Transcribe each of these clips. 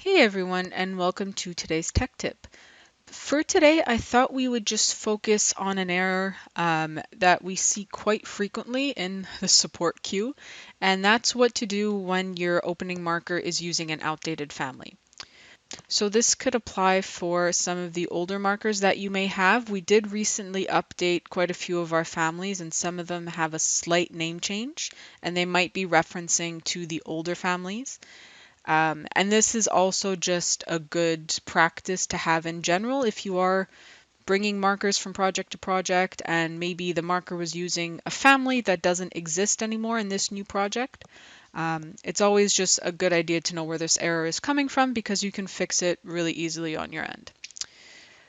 Hey everyone, and welcome to today's tech tip. For today, I thought we would just focus on an error that we see quite frequently in the support queue, and that's what to do when your opening marker is using an outdated family. So this could apply for some of the older markers that you may have. We did recently update quite a few of our families, and some of them have a slight name change, and they might be referencing to the older families. And this is also just a good practice to have in general if you are bringing markers from project to project and maybe the marker was using a family that doesn't exist anymore in this new project. It's always just a good idea to know where this error is coming from because you can fix it really easily on your end.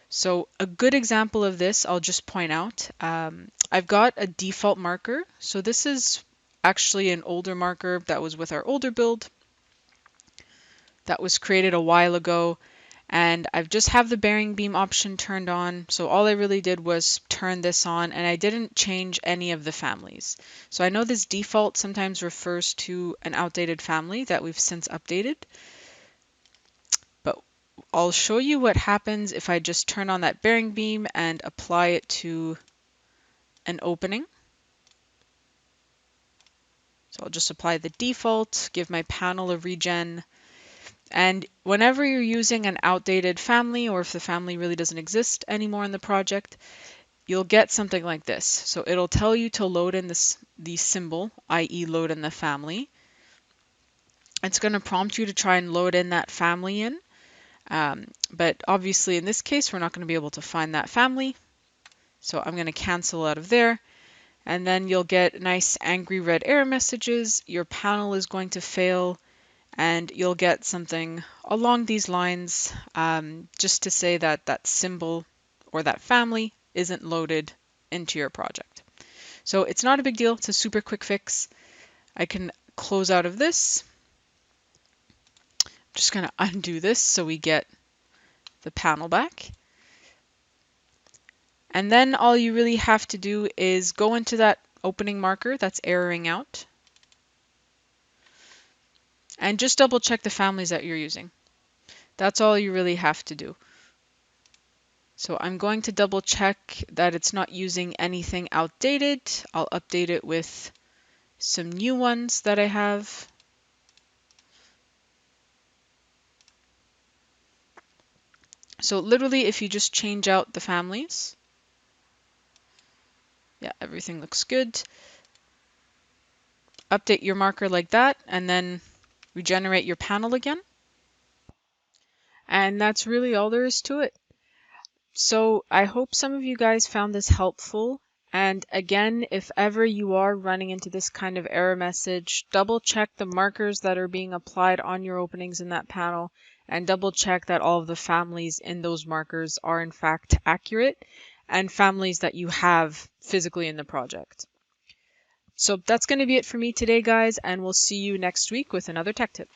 So a good example of this, I'll just point out, I've got a default marker. So this is actually an older marker that was with our older build that was created a while ago, and I've just have the bearing beam option turned on. So all I really did was turn this on, and I didn't change any of the families. So I know this default sometimes refers to an outdated family that we've since updated, but I'll show you what happens if I just turn on that bearing beam and apply it to an opening. So I'll just apply the default, give my panel a regen. And whenever you're using an outdated family, or if the family really doesn't exist anymore in the project, you'll get something like this. So it'll tell you to load in the symbol, i.e. load in the family. It's going to prompt you to try and load in that family in. But obviously in this case, we're not going to be able to find that family. So I'm going to cancel out of there. And then you'll get nice angry red error messages. Your panel is going to fail. And you'll get something along these lines, just to say that that symbol or that family isn't loaded into your project. So it's not a big deal. It's a super quick fix. I can close out of this. I'm just going to undo this so we get the panel back. And then all you really have to do is go into that opening marker that's erroring out and just double check the families that you're using. That's all you really have to do. So I'm going to double check that it's not using anything outdated. I'll update it with some new ones that I have. So literally, if you just change out the families, yeah, everything looks good. Update your marker like that, and then regenerate your panel again. And that's really all there is to it. So I hope some of you guys found this helpful. And again, if ever you are running into this kind of error message, double check the markers that are being applied on your openings in that panel and double check that all of the families in those markers are in fact accurate and families that you have physically in the project. So that's going to be it for me today, guys, and we'll see you next week with another tech tip.